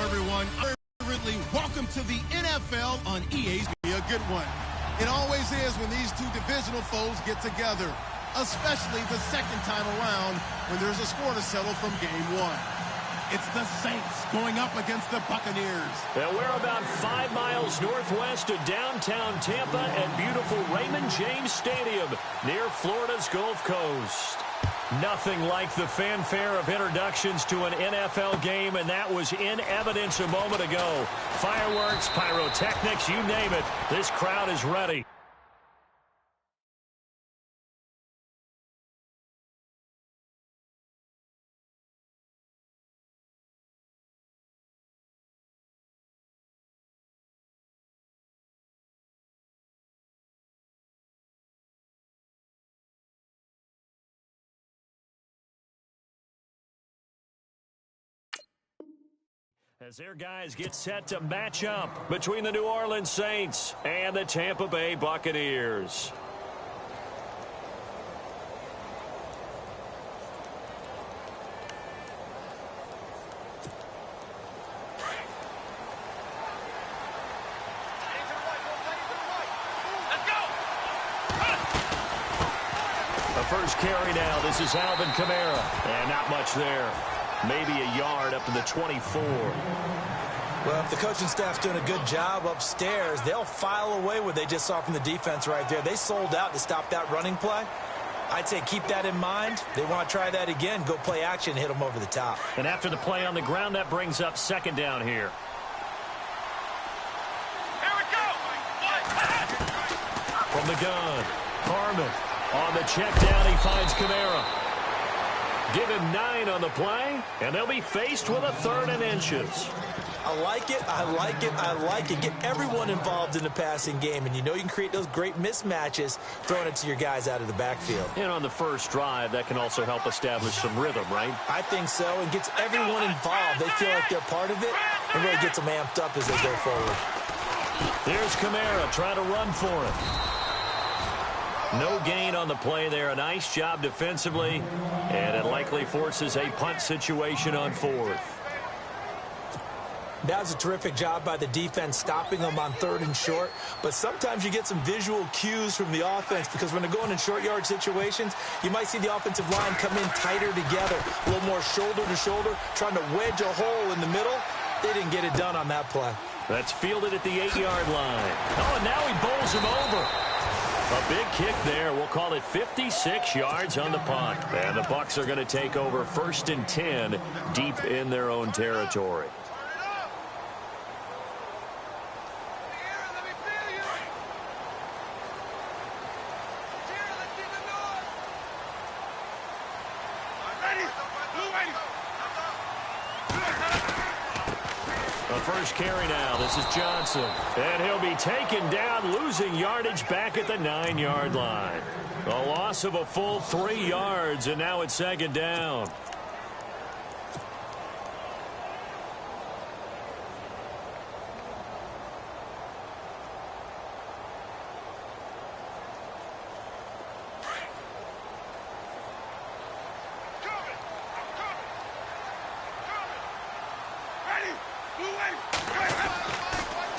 everyone. Welcome to the NFL on EA's. Be a good one. It always is when these two divisional foes get together, especially the second time around when there's a score to settle from game one. It's the Saints going up against the Buccaneers. And we're about 5 miles northwest of downtown Tampa at beautiful Raymond James Stadium near Florida's Gulf Coast. Nothing like the fanfare of introductions to an NFL game, and that was in evidence a moment ago. Fireworks, pyrotechnics, you name it. This crowd is ready. As their guys get set to match up between the New Orleans Saints and the Tampa Bay Buccaneers. The first carry now. This is Alvin Kamara. And not much there. Maybe a yard up to the 24. Well, if the coaching staff's doing a good job upstairs, they'll file away what they just saw from the defense right there. They sold out to stop that running play. I'd say keep that in mind. They want to try that again. Go play action, hit them over the top. And after the play on the ground, that brings up second down here. Here we go! From the gun, Harmon on the check down. He finds Kamara. Give him 9 on the play, and they'll be faced with a 3rd and inches. I like it, I like it, I like it. Get everyone involved in the passing game, and you know you can create those great mismatches throwing it to your guys out of the backfield. And on the first drive, that can also help establish some rhythm, right? I think so, and gets everyone involved. They feel like they're part of it, and really gets them amped up as they go forward. There's Kamara trying to run for it. No gain on the play there. A nice job defensively, and it likely forces a punt situation on 4th. That was a terrific job by the defense stopping them on 3rd and short, but sometimes you get some visual cues from the offense because when they're going in short yard situations, you might see the offensive line come in tighter together, a little more shoulder to shoulder, trying to wedge a hole in the middle. They didn't get it done on that play. That's fielded at the 8-yard line. Oh, and now he bowls him over. A big kick there. We'll call it 56 yards on the punt. And the Bucs are going to take over 1st and 10 deep in their own territory. The first carry now. This is Johnson. And he'll be taken down, losing yardage back at the 9-yard line. A loss of a full 3 yards, and now it's 2nd down.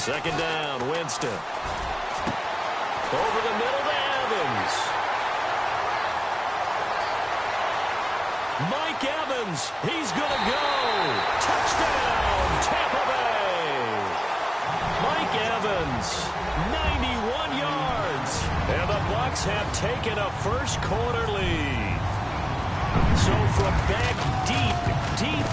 Second down, Winston. Over the middle to Evans. Mike Evans, he's going to go. Touchdown, Tampa Bay. Mike Evans, 91 yards. And the Bucs have taken a first-quarter lead. So from back deep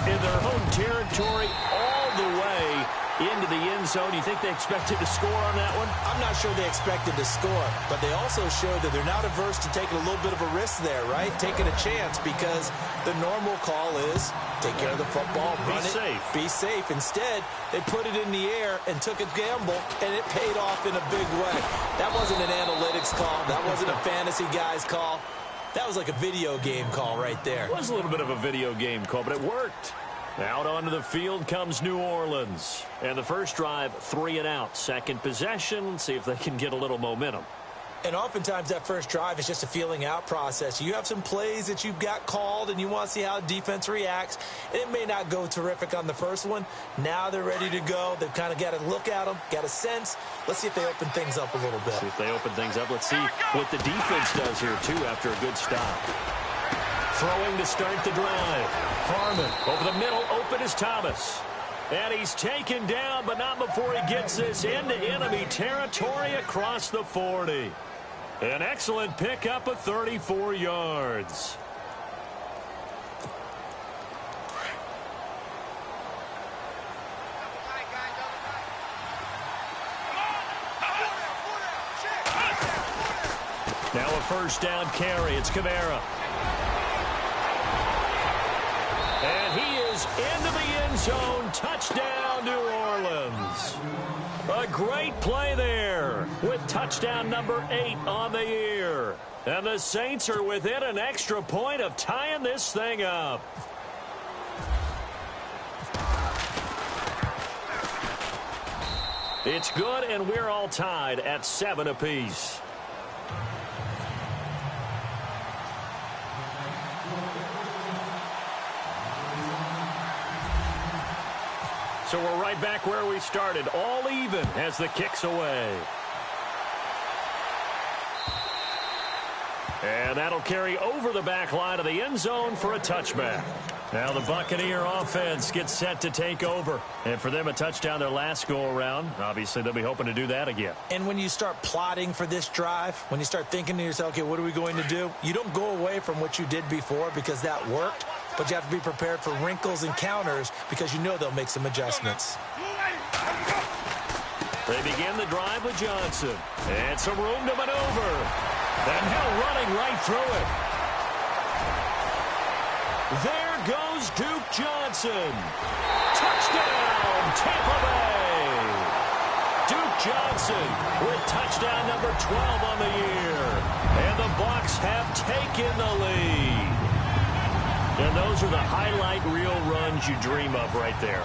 in their home territory all the way into the end zone. You think they expected to score on that one? I'm not sure they expected to score, but they also showed that they're not averse to taking a little bit of a risk there, right? Taking a chance because the normal call is take care of the football, run it, be safe. Instead, they put it in the air and took a gamble, and it paid off in a big way. That wasn't an analytics call. That wasn't a fantasy guy's call. That was like a video game call right there. It was a little bit of a video game call, but it worked. Out onto the field comes New Orleans. And the first drive, 3 and out. Second possession. See if they can get a little momentum. And oftentimes that first drive is just a feeling out process. You have some plays that you've got called and you want to see how defense reacts. It may not go terrific on the first one. Now they're ready to go. They've kind of got to look at them, got a sense. Let's see if they open things up a little bit. See if they open things up. Let's see what the defense does here, too, after a good stop. Throwing to start the drive. Harmon over the middle. Open is Thomas. And he's taken down, but not before he gets this into enemy territory across the 40. An excellent pickup of 34 yards. Now a first down carry. It's Kamara. And he is into the end zone. Touchdown, New Orleans. A great play there with touchdown number 8 on the year. And the Saints are within an extra point of tying this thing up. It's good, and we're all tied at 7 apiece. So we're right back where we started, all even as the kick's away. And that'll carry over the back line of the end zone for a touchback. Now the Buccaneer offense gets set to take over. And for them, a touchdown their last go-around. Obviously, they'll be hoping to do that again. And when you start plotting for this drive, when you start thinking to yourself, okay, what are we going to do? You don't go away from what you did before because that worked. But you have to be prepared for wrinkles and counters because you know they'll make some adjustments. They begin the drive with Johnson. And some room to maneuver. And now running right through it. There goes Duke Johnson. Touchdown, Tampa Bay. Duke Johnson with touchdown number 12 on the year. And the Bucs have taken the lead. And those are the highlight reel runs you dream of right there.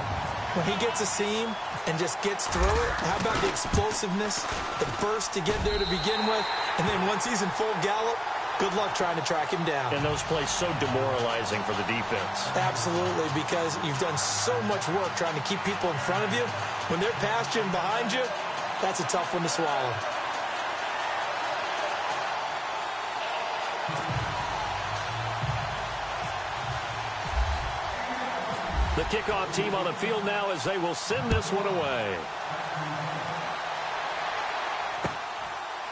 When he gets a seam and just gets through it, how about the explosiveness, the burst to get there to begin with, and then once he's in full gallop, good luck trying to track him down. And those plays so demoralizing for the defense. Absolutely, because you've done so much work trying to keep people in front of you. When they're past you and behind you, that's a tough one to swallow. The kickoff team on the field now as they will send this one away.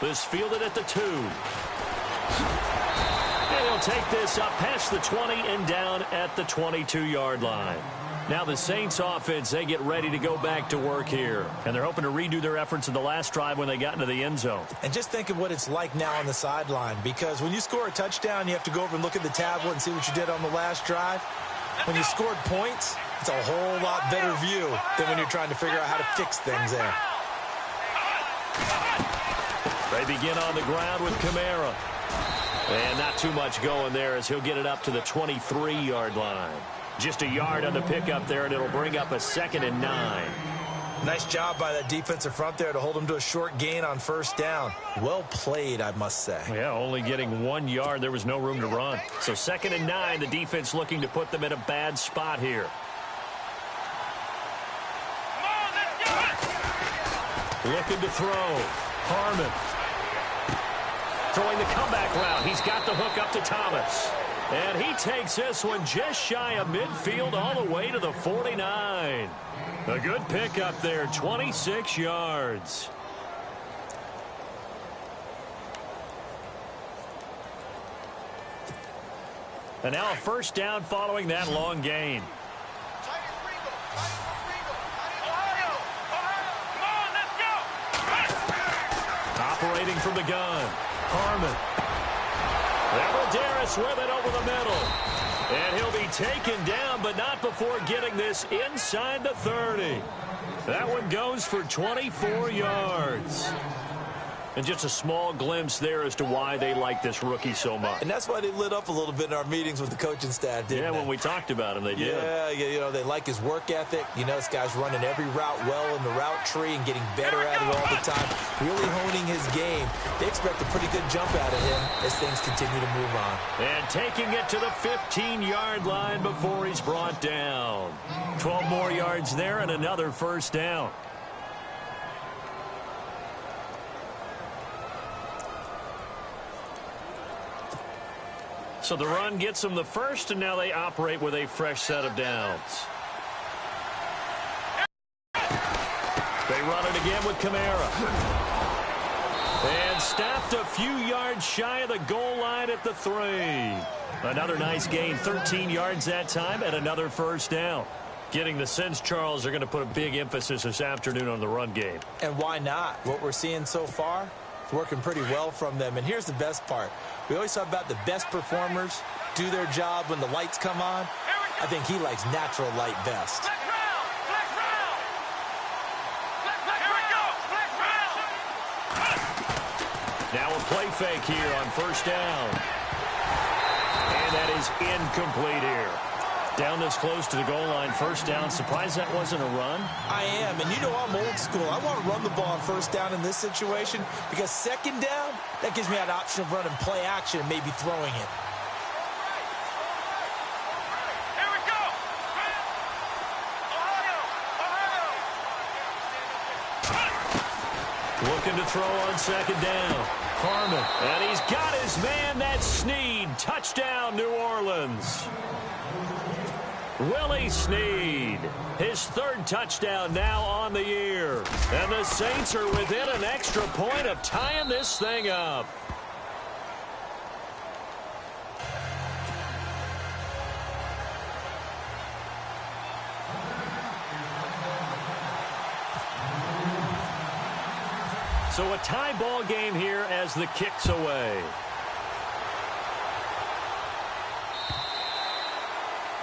This fielded at the 2. And he'll take this up past the 20 and down at the 22-yard line. Now the Saints offense, they get ready to go back to work here. And they're hoping to redo their efforts in the last drive when they got into the end zone. And just think of what it's like now on the sideline. Because when you score a touchdown, you have to go over and look at the tablet and see what you did on the last drive. When you scored points, it's a whole lot better view than when you're trying to figure out how to fix things there. They begin on the ground with Kamara. And not too much going there as he'll get it up to the 23-yard line. Just a yard on the pickup there, and it'll bring up a 2nd and 9. Nice job by that defensive front there to hold him to a short gain on first down. Well played, I must say. Yeah, only getting 1 yard. There was no room to run. So 2nd and 9, the defense looking to put them in a bad spot here. Looking to throw. Harmon. Throwing the comeback route. He's got the hook up to Thomas. And he takes this one just shy of midfield all the way to the 49. A good pickup there, 26 yards. And now a first down following that long gain. Operating from the gun. Harmon. Alvarez with it over the middle. And he'll be taken down, but not before getting this inside the 30. That one goes for 24 yards. And just a small glimpse there as to why they like this rookie so much. And that's why they lit up a little bit in our meetings with the coaching staff, didn't they? When we talked about him, they did. Yeah, you know, they like his work ethic. You know, this guy's running every route well in the route tree and getting better at it all the time, really honing his game. They expect a pretty good jump out of him as things continue to move on. And taking it to the 15-yard line before he's brought down. 12 more yards there and another first down. So the run gets them the first, and now they operate with a fresh set of downs. They run it again with Kamara. And stopped a few yards shy of the goal line at the 3. Another nice gain, 13 yards that time, and another first down. Getting the sense, Charles, they're going to put a big emphasis this afternoon on the run game. And why not? What we're seeing so far, it's working pretty well from them. And here's the best part. We always talk about the best performers do their job when the lights come on. I think he likes natural light best. Now a play fake here on first down. And that is incomplete here. Down this close to the goal line, first down. Surprised that wasn't a run? I am, and you know I'm old school. I want to run the ball on first down in this situation because second down, that gives me that option of running play action and maybe throwing it. Here we go. Looking to throw on second down. Harmon, and he's got his man. That's Snead. Touchdown, New Orleans. Willie Snead, his third touchdown now on the year. And the Saints are within an extra point of tying this thing up. So a tie ball game here as the kick's away.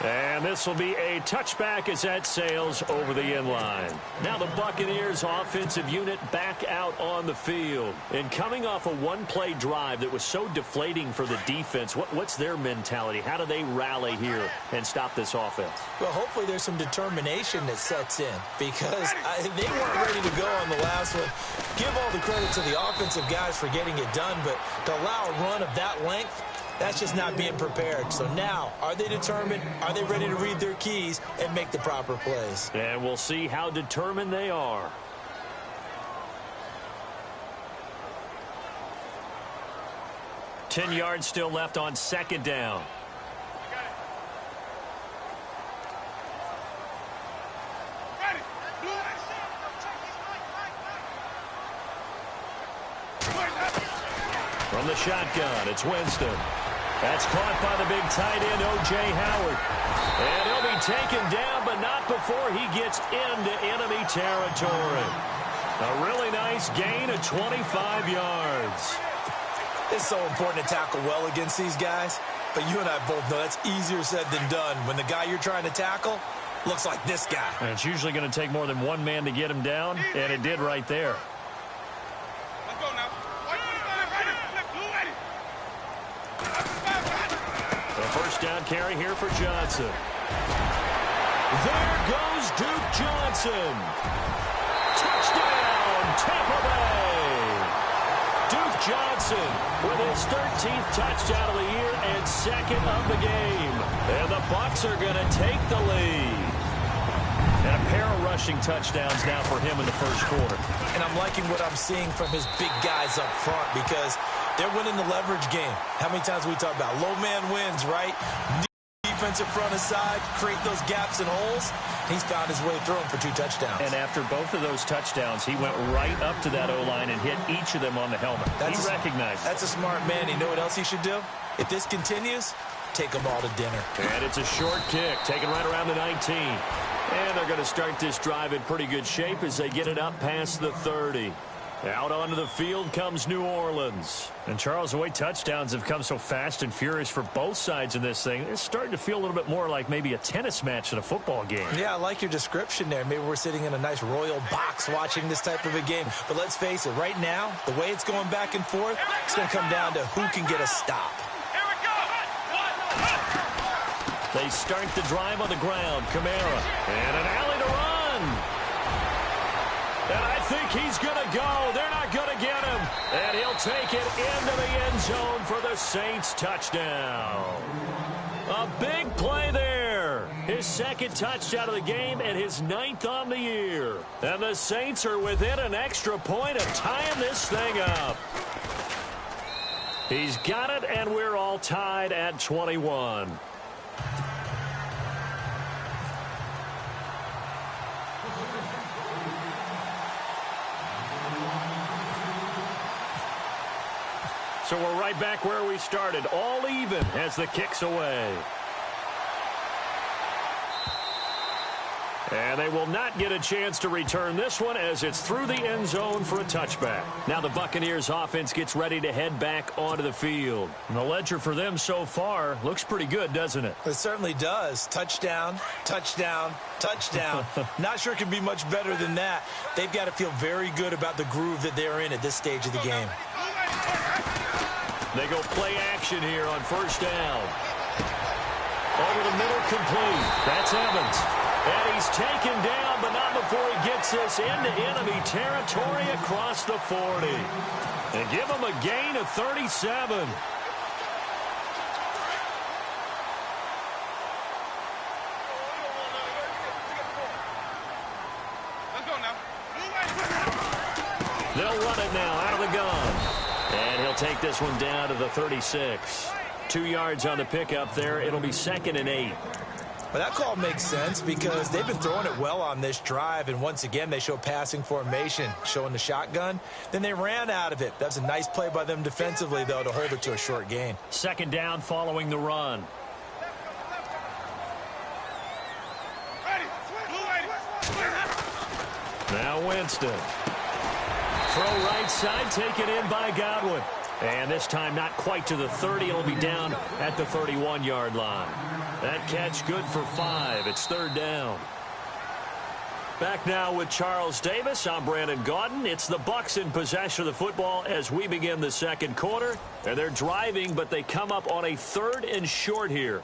And this will be a touchback as that sails over the end line. Now the Buccaneers offensive unit back out on the field. And coming off a one-play drive that was so deflating for the defense, what's their mentality? How do they rally here and stop this offense? Well, hopefully there's some determination that sets in because they weren't ready to go on the last one. Give all the credit to the offensive guys for getting it done, but to allow a run of that length, that's just not being prepared. So now, are they determined? Are they ready to read their keys and make the proper plays? And we'll see how determined they are. $10 yards still left on second down. From the shotgun, it's Winston. That's caught by the big tight end, O.J. Howard. And he'll be taken down, but not before he gets into enemy territory. A really nice gain of 25 yards. It's so important to tackle well against these guys, but you and I both know that's easier said than done. When the guy you're trying to tackle looks like this guy. And it's usually going to take more than one man to get him down, and it did right there. Let's go now. A first down carry here for Johnson. There goes Duke Johnson. Touchdown, Tampa Bay. Duke Johnson with his 13th touchdown of the year and second of the game. And the Bucs are going to take the lead. And a pair of rushing touchdowns now for him in the first quarter. And I'm liking what I'm seeing from his big guys up front because they're winning the leverage game. How many times we talk about low man wins, right? Defensive front aside, create those gaps and holes. He's found his way through them for 2 touchdowns. And after both of those touchdowns, he went right up to that O-line and hit each of them on the helmet. He recognized it. That's a smart man. You know what else he should do? If this continues, take them all to dinner. And it's a short kick, taken right around the 19. And they're going to start this drive in pretty good shape as they get it up past the 30. Out onto the field comes New Orleans. And, Charles, the way touchdowns have come so fast and furious for both sides in this thing, it's starting to feel a little bit more like maybe a tennis match than a football game. Yeah, I like your description there. Maybe we're sitting in a nice royal box watching this type of a game. But let's face it, right now, the way it's going back and forth, it's going to come down to who can get a stop. Here we go. They start the drive on the ground. Kamara. And an alley to run. And I think he's going to go. They're not going to get him. And he'll take it into the end zone for the Saints touchdown. A big play there. His second touchdown of the game and his 9th on the year. And the Saints are within an extra point of tying this thing up. He's got it, and we're all tied at 21. So we're right back where we started, all even as the kick's away. And they will not get a chance to return this one as it's through the end zone for a touchback. Now the Buccaneers offense gets ready to head back onto the field. And the ledger for them so far looks pretty good, doesn't it? It certainly does. Touchdown, touchdown, touchdown. Not sure it can be much better than that. They've got to feel very good about the groove that they're in at this stage of the game. They go play action here on first down. Over the middle, complete. That's Evans. And he's taken down, but not before he gets this into enemy territory across the 40. And give him a gain of 37. Let's go now. They'll run it now out of the gun. And he'll take this one down to the 36. 2 yards on the pickup there. It'll be 2nd and 8. Well, that call makes sense because they've been throwing it well on this drive, and once again they show passing formation, showing the shotgun. Then they ran out of it. That was a nice play by them defensively, though, to hold it to a short gain. 2nd down following the run. Now Winston. Throw right side, taken in by Godwin. And this time not quite to the 30. It'll be down at the 31-yard line. That catch good for 5. It's 3rd down. Back now with Charles Davis. I'm Brandon Gaudin. It's the Bucs in possession of the football as we begin the second quarter. And they're driving, but they come up on a 3rd and short here.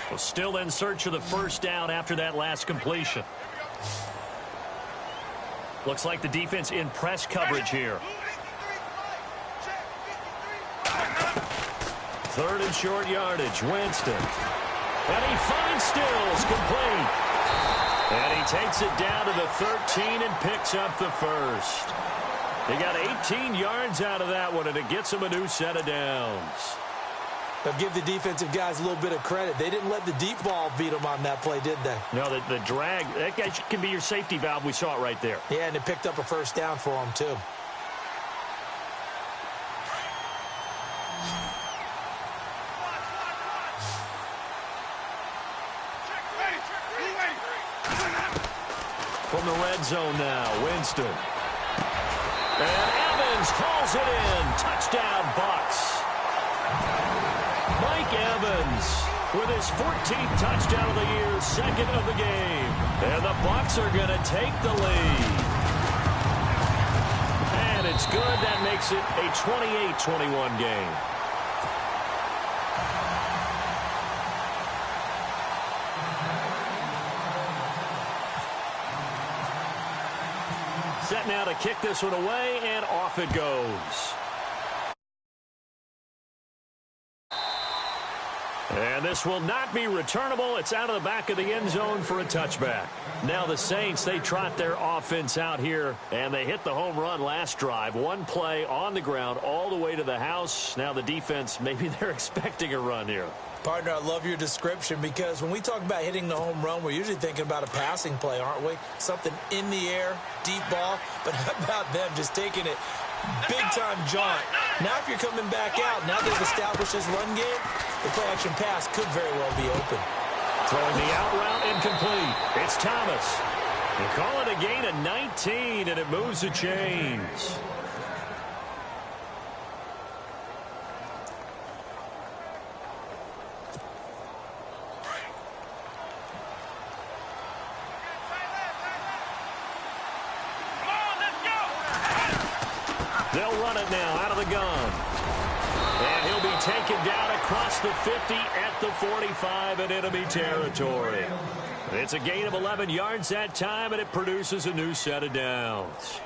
Well, still in search of the first down after that last completion. Looks like the defense in press coverage here. 3rd and short yardage. Winston. And he finds Stills complete. And he takes it down to the 13 and picks up the first. He got 18 yards out of that one, and it gets him a new set of downs. They'll give the defensive guys a little bit of credit. They didn't let the deep ball beat them on that play, did they? No, the drag, that guy can be your safety valve. We saw it right there. Yeah, and it picked up a first down for them, too. From the red zone now, Winston. And Evans calls it in. Touchdown, Bucs. Mike Evans with his 14th touchdown of the year, 2nd of the game. And the Bucs are going to take the lead. And it's good. That makes it a 28-21 game. Set now to kick this one away, and off it goes. And this will not be returnable. It's out of the back of the end zone for a touchback. Now the Saints, they trot their offense out here, and they hit the home run last drive. One play on the ground all the way to the house. Now the defense, maybe they're expecting a run here. Partner, I love your description because when we talk about hitting the home run, we're usually thinking about a passing play, aren't we? Something in the air, deep ball. But how about them just taking it big-time jaunt Now if you're coming back out, now they've established this run game, the play-action pass could very well be open. Throwing the out route incomplete. It's Thomas. They call it a gain of 19, and it moves the chains. They'll run it now out of the gun. And he'll be taken down across the 50 at the 45 in enemy territory. It's a gain of 11 yards that time, and it produces a new set of downs.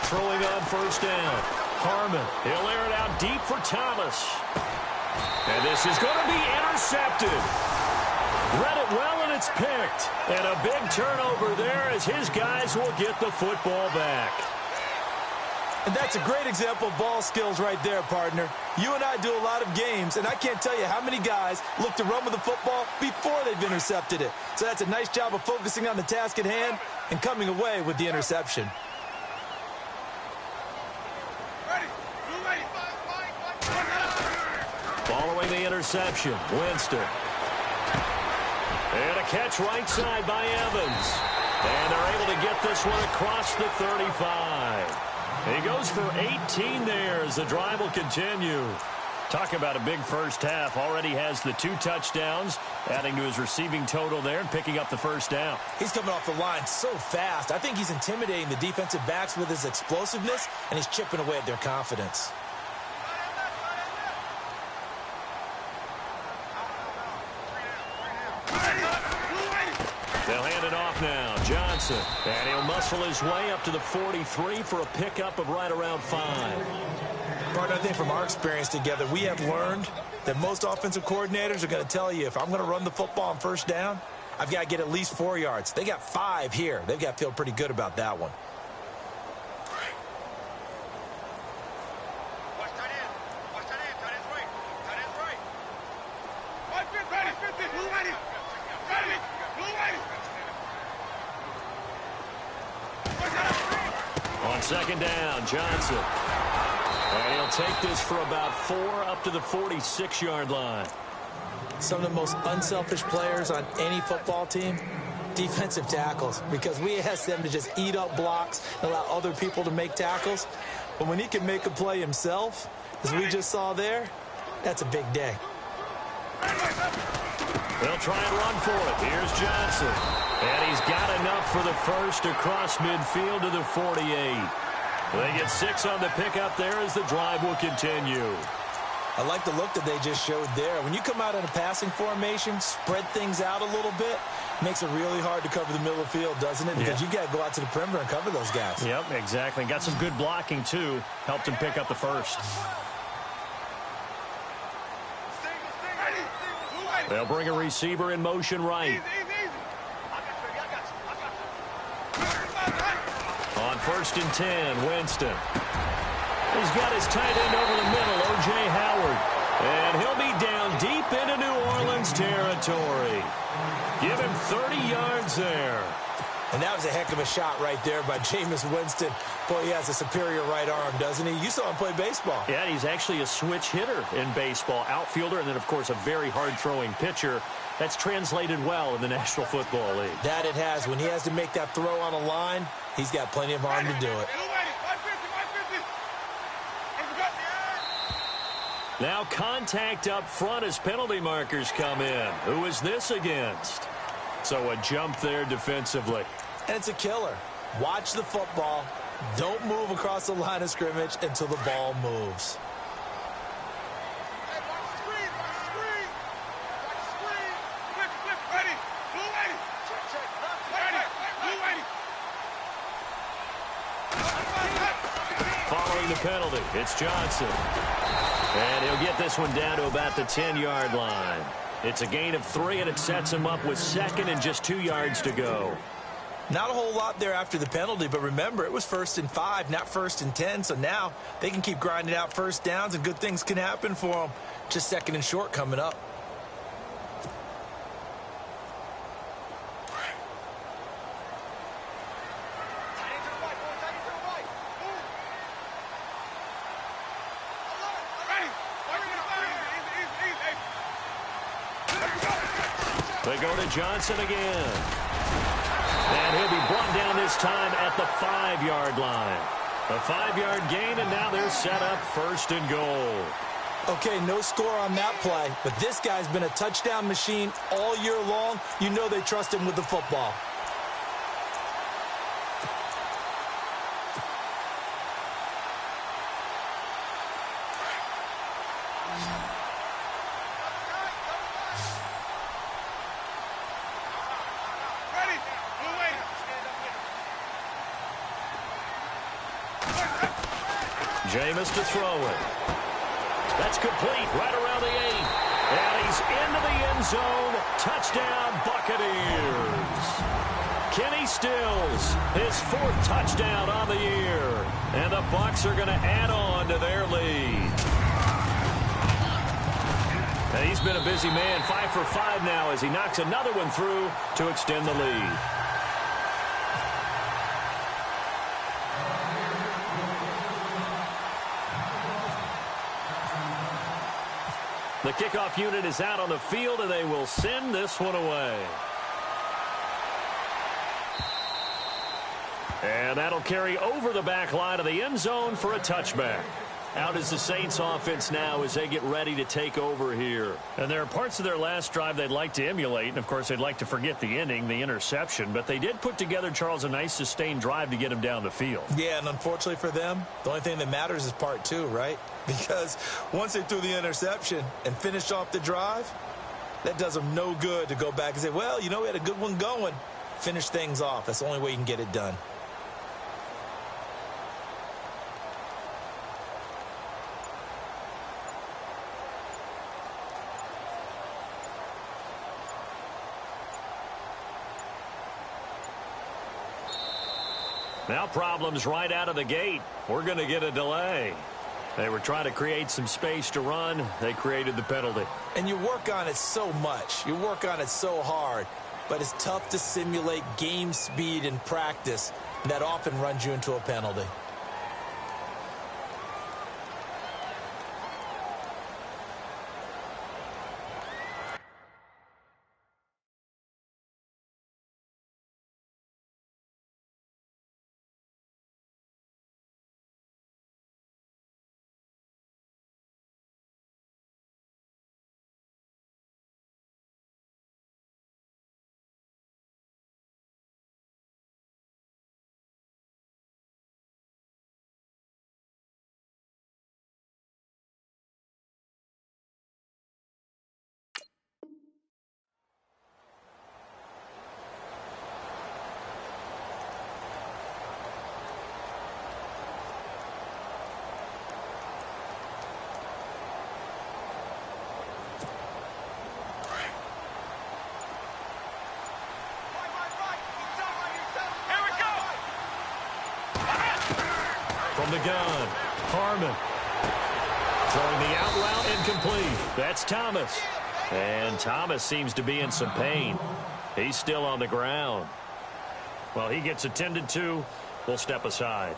Throwing on first down. Harmon, he'll air it out deep for Thomas. And this is going to be intercepted. Read it well, and it's picked. And a big turnover there as his guys will get the football back. And that's a great example of ball skills right there, partner. You and I do a lot of games, and I can't tell you how many guys look to run with the football before they've intercepted it. So that's a nice job of focusing on the task at hand and coming away with the interception. Following the interception, Winston. And a catch right side by Evans. And they're able to get this one across the 35. He goes for 18 there as the drive will continue. Talk about a big first half. Already has the 2 touchdowns, adding to his receiving total there and picking up the first down. He's coming off the line so fast. I think he's intimidating the defensive backs with his explosiveness, and he's chipping away at their confidence. They'll hand it off now. Johnson. And he'll muscle his way up to the 43 for a pickup of right around 5. Partner, I think from our experience together, we have learned that most offensive coordinators are going to tell you, if I'm going to run the football on first down, I've got to get at least 4 yards. They got 5 here. They've got to feel pretty good about that one. On second down, Johnson. And he'll take this for about 4 up to the 46-yard line. Some of the most unselfish players on any football team, defensive tackles, because we ask them to just eat up blocks and allow other people to make tackles. But when he can make a play himself, as we just saw there, that's a big day. They'll try and run for it. Here's Johnson. And he's got enough for the first across midfield to the 48. They get 6 on the pickup there as the drive will continue. I like the look that they just showed there. When you come out in a passing formation, spread things out a little bit, makes it really hard to cover the middle of the field, doesn't it? Because you got to go out to the perimeter and cover those guys. Yep, exactly. Got some good blocking, too. Helped him pick up the first. They'll bring a receiver in motion right. On 1st and 10, Winston. He's got his tight end over the middle, O.J. Howard. And he'll be down deep into New Orleans territory. Give him 30 yards there. And that was a heck of a shot right there by Jameis Winston. Boy, he has a superior right arm, doesn't he? You saw him play baseball. Yeah, he's actually a switch hitter in baseball. Outfielder, and then, of course, a very hard-throwing pitcher. That's translated well in the National Football League. That it has. When he has to make that throw on a line, he's got plenty of arm to do it. Now contact up front as penalty markers come in. Who is this against? So a jump there defensively. And it's a killer. Watch the football. Don't move across the line of scrimmage until the ball moves. Following the penalty, it's Johnson. And he'll get this one down to about the 10-yard line. It's a gain of 3, and it sets him up with 2nd and just 2 yards to go. Not a whole lot there after the penalty, but remember, it was 1st and 5, not 1st and 10, so now they can keep grinding out first downs and good things can happen for them. Just 2nd and short coming up. They go to Johnson again. And he'll be brought down this time at the 5-yard line. A 5-yard gain, and now they're set up 1st and goal. Okay, no score on that play, but this guy's been a touchdown machine all year long. You know they trust him with the football. Jameis to throw it. That's complete right around the 8. And he's into the end zone. Touchdown, Buccaneers. Kenny Stills, his 4th touchdown on the year. And the Bucs are going to add on to their lead. And he's been a busy man, 5 for 5 now as he knocks another one through to extend the lead. The kickoff unit is out on the field, and they will send this one away. And that'll carry over the back line of the end zone for a touchback. Out is the Saints offense now as they get ready to take over here. And there are parts of their last drive they'd like to emulate. And, of course, they'd like to forget the ending, the interception. But they did put together, Charles, a nice sustained drive to get him down the field. Yeah, and unfortunately for them, the only thing that matters is part 2, right? Because once they threw the interception and finished off the drive, that does them no good to go back and say, well, you know, we had a good one going. Finish things off. That's the only way you can get it done. Now problems right out of the gate. We're going to get a delay. They were trying to create some space to run. They created the penalty. And you work on it so much. You work on it so hard. But it's tough to simulate game speed in practice. That often runs you into a penalty. From the gun, Harmon. Throwing the out route incomplete. That's Thomas. And Thomas seems to be in some pain. He's still on the ground. Well, he gets attended to. We'll step aside.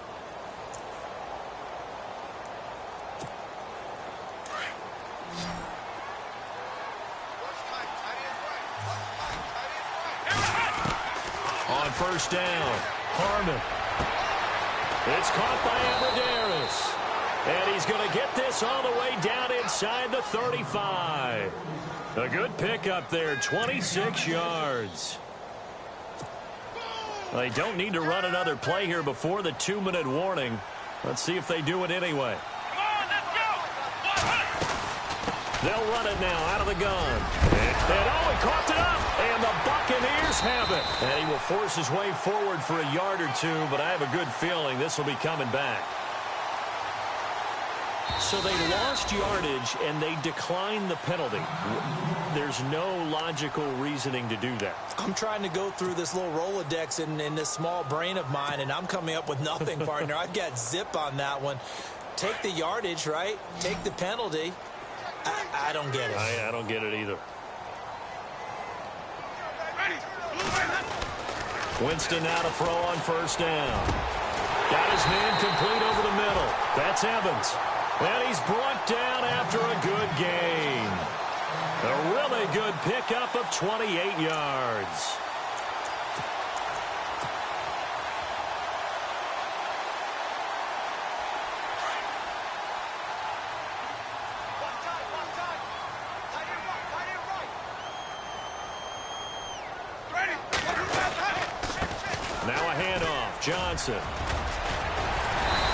On 1st down, Harmon. It's caught by Aberdarius. And he's going to get this all the way down inside the 35. A good pickup there, 26 yards. They don't need to run another play here before the 2-minute warning. Let's see if they do it anyway. Come on, let's go. They'll run it now out of the gun. And oh, he coughed it up. And the Buccaneers have it. And he will force his way forward for a yard or two, but I have a good feeling this will be coming back. So they lost yardage, and they declined the penalty. There's no logical reasoning to do that. I'm trying to go through this little Rolodex in this small brain of mine, and I'm coming up with nothing, partner. I've got zip on that one. Take the yardage, right? Take the penalty. I don't get it. I don't get it either. Winston now to throw on first down. Got his man complete over the middle. That's Evans. And he's brought down after a good gain. A really good pickup of 28 yards. Now a handoff. Johnson.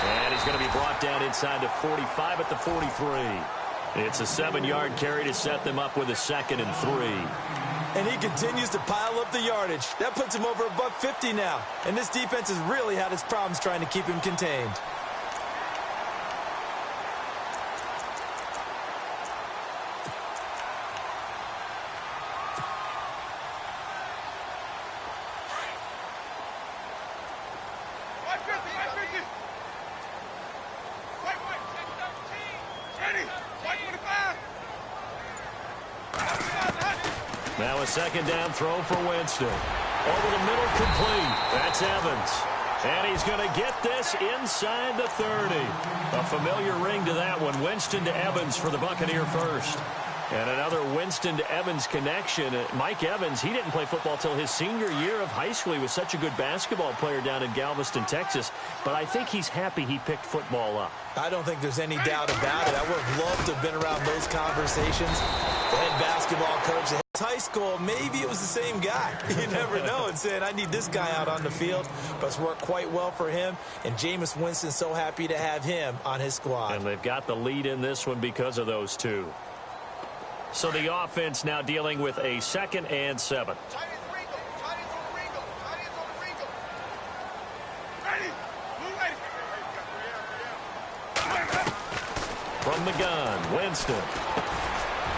And he's going to be brought down inside the 45 at the 43. It's a 7-yard carry to set them up with a 2nd and 3. And he continues to pile up the yardage. That puts him over $150 now. And this defense has really had its problems trying to keep him contained. Now a 2nd down throw for Winston. Over the middle, complete. That's Evans. And he's going to get this inside the 30. A familiar ring to that one. Winston to Evans for the Buccaneer first. And another Winston to Evans connection. Mike Evans, he didn't play football till his senior year of high school. He was such a good basketball player down in Galveston, Texas. But I think he's happy he picked football up. I don't think there's any doubt about it. I would have loved to have been around those conversations. The head basketball coach, the high school, maybe it was the same guy. You never know. And saying, I need this guy out on the field. But it's worked quite well for him. And Jameis Winston's so happy to have him on his squad. And they've got the lead in this one because of those two. So the offense now dealing with a 2nd and 7. From the gun, Winston.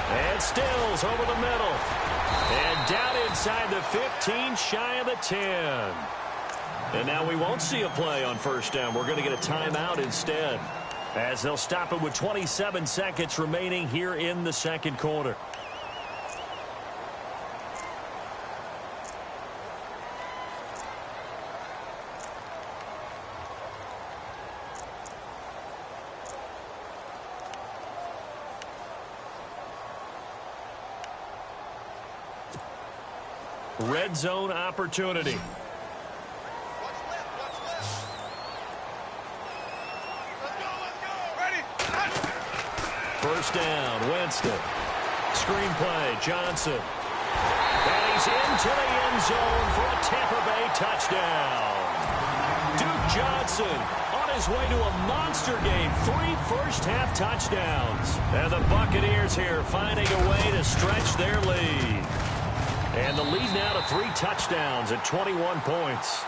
And Stills over the middle. And down inside the 15, shy of the 10. And now we won't see a play on first down. We're going to get a timeout instead, as they'll stop it with 27 seconds remaining here in the 2nd quarter. Red zone opportunity. First down, Winston. Screen play, Johnson. And he's into the end zone for a Tampa Bay touchdown. Duke Johnson on his way to a monster game. 3 first-half touchdowns. And the Buccaneers here finding a way to stretch their lead. And the lead now to 3 touchdowns at 21 points.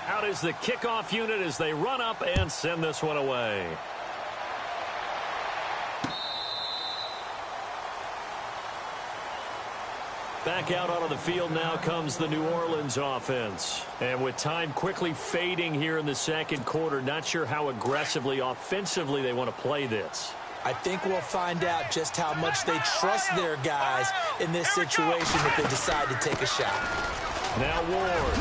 Out is the kickoff unit as they run up and send this one away. Back out onto the field now comes the New Orleans offense. And with time quickly fading here in the 2nd quarter, not sure how aggressively, offensively they want to play this. I think we'll find out just how much they trust their guys in this situation if they decide to take a shot. Now Ward.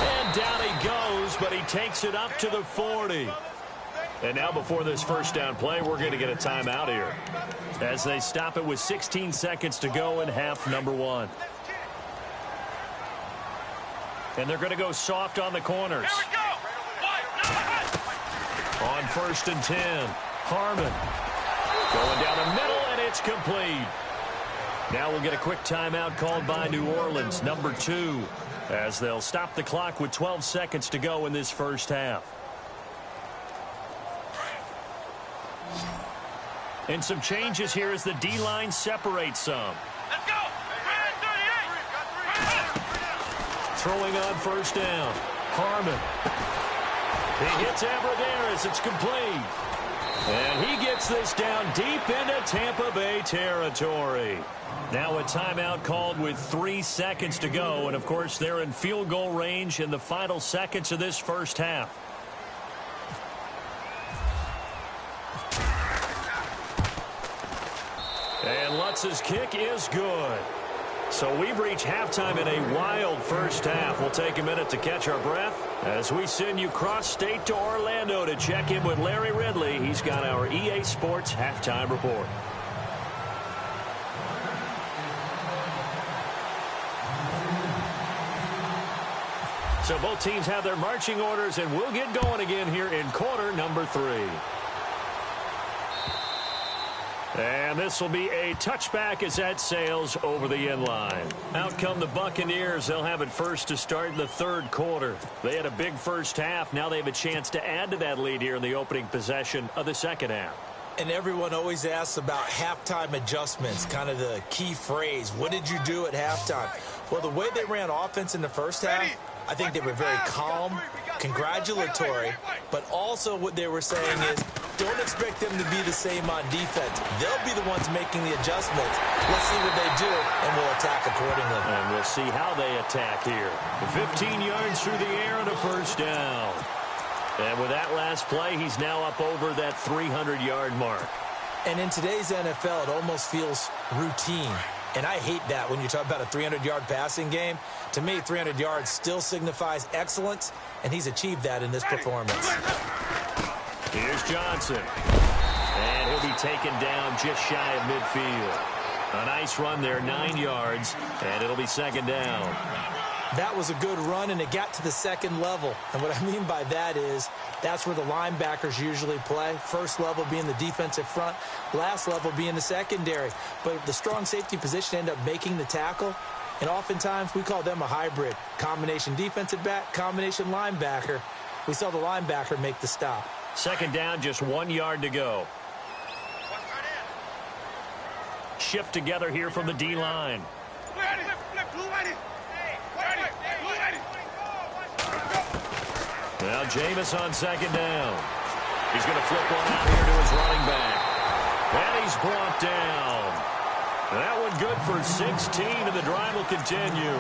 And down he goes, but he takes it up to the 40. And now before this first down play, we're going to get a timeout here, as they stop it with 16 seconds to go in half number 1. And they're going to go soft on the corners. On 1st and 10, Harmon going down the middle, and it's complete. Now we'll get a quick timeout called by New Orleans, number 2, as they'll stop the clock with 12 seconds to go in this first half. And some changes here as the D-line separates some. Let's go. 38. Throwing on first down. Harmon. He hits Abradaris. It's complete. And he gets this down deep into Tampa Bay territory. Now a timeout called with 3 seconds to go. And, of course, they're in field goal range in the final seconds of this first half. And Lutz's kick is good. So we've reached halftime in a wild first half. We'll take a minute to catch our breath as we send you cross-state to Orlando to check in with Larry Ridley. He's got our EA Sports halftime report. So both teams have their marching orders, and we'll get going again here in quarter number 3. And this will be a touchback as that sails over the end line. Out come the Buccaneers. They'll have it first to start the third quarter. They had a big first half. Now they have a chance to add to that lead here in the opening possession of the second half. And everyone always asks about halftime adjustments, kind of the key phrase. What did you do at halftime? Well, the way they ran offense in the first half, I think they were very calm, congratulatory, but also what they were saying is, don't expect them to be the same on defense. They'll be the ones making the adjustments. Let's see what they do, and we'll attack accordingly. And we'll see how they attack here. 15 yards through the air and a first down. And with that last play, he's now up over that 300-yard mark. And in today's NFL, it almost feels routine. And I hate that when you talk about a 300-yard passing game. To me, 300 yards still signifies excellence, and he's achieved that in this performance. Here's Johnson. And he'll be taken down just shy of midfield. A nice run there, 9 yards, and it'll be second down. That was a good run, and it got to the second level. And what I mean by that is that's where the linebackers usually play. First level being the defensive front, last level being the secondary. But the strong safety position ended up making the tackle, and oftentimes we call them a hybrid. Combination defensive back, combination linebacker. We saw the linebacker make the stop. Second down, just 1 yard to go. Shift together here from the D-line. Now Jameis on second down. He's going to flip one out here to his running back. And he's brought down. That one good for 16, and the drive will continue.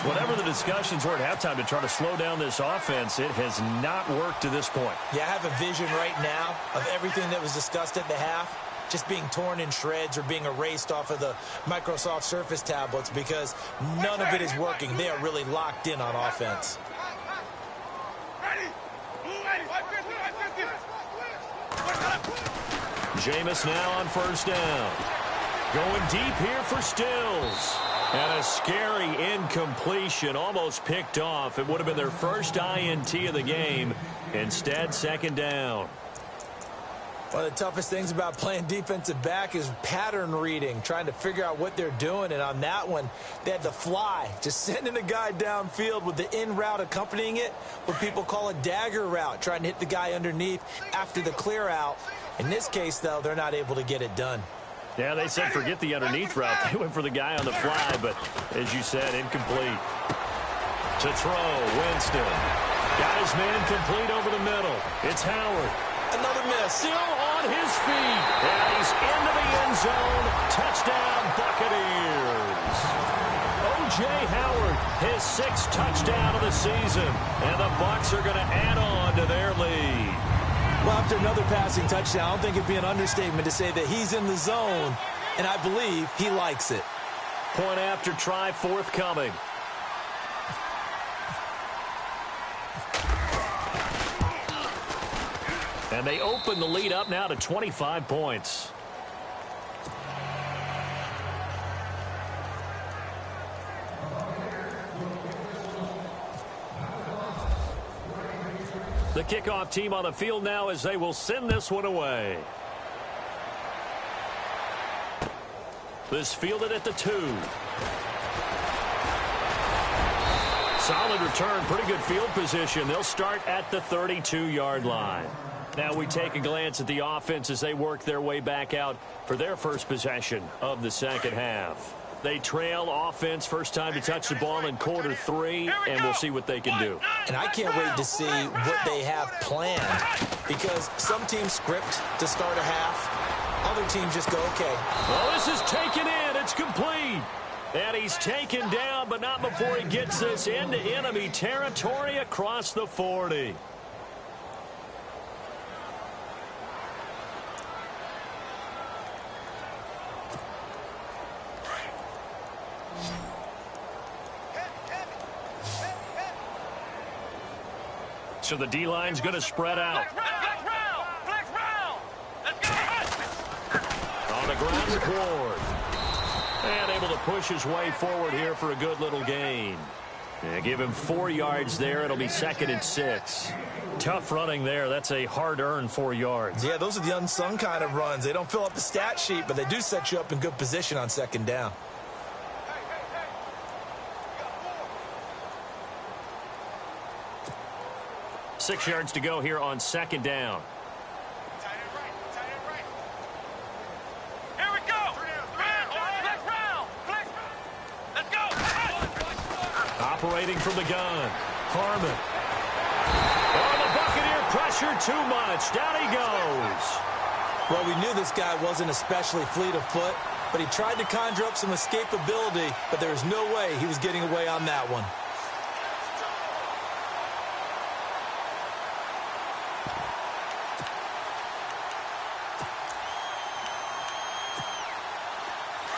Whatever the discussions were at halftime to try to slow down this offense, it has not worked to this point. Yeah, I have a vision right now of everything that was discussed at the half just being torn in shreds or being erased off of the Microsoft Surface tablets because none of it is working. They are really locked in on offense. Jameis now on first down. Going deep here for Stills. And a scary incompletion, almost picked off. It would have been their first INT of the game. Instead, second down. One of the toughest things about playing defensive back is pattern reading, trying to figure out what they're doing. And on that one, they had to fly, just sending a guy downfield with the in route accompanying it, what people call a dagger route, trying to hit the guy underneath after the clear out. In this case, though, they're not able to get it done. Yeah, they said forget the underneath route. They went for the guy on the fly, but as you said, incomplete. To throw, Winston. Got his man complete over the middle. It's Howard. Another miss. Still on his feet. And he's into the end zone. Touchdown, Buccaneers. O.J. Howard, his 6th touchdown of the season. And the Bucs are going to add on to their lead. Well, after another passing touchdown, I don't think it'd be an understatement to say that he's in the zone, and I believe he likes it. Point after try forthcoming. And they open the lead up now to 25 points. The kickoff team on the field now as they will send this one away. This fielded at the 2. Solid return, pretty good field position. They'll start at the 32-yard line. Now we take a glance at the offense as they work their way back out for their first possession of the second half. They trail offense, first time to touch the ball in quarter 3, and we'll see what they can do. And I can't wait to see what they have planned, because some teams script to start a half. Other teams just go, okay. Well, this is taken in. It's complete. And he's taken down, but not before he gets this into enemy territory across the 40. So the D-line's going to spread out. Flex round. Let's go. On the ground with Ward. And able to push his way forward here for a good little gain. And give him 4 yards there. It'll be 2nd and 6. Tough running there. That's a hard-earned 4 yards. Yeah, those are the unsung kind of runs. They don't fill up the stat sheet, but they do set you up in good position on 2nd down. Six yards to go here on 2nd down. Tight end right. Here we go. Flex round. Let's go. Operating from the gun. Harmon. Oh, the Buccaneer pressure too much. Down he goes. Well, we knew this guy wasn't especially fleet of foot, but he tried to conjure up some escapability, but there was no way he was getting away on that one.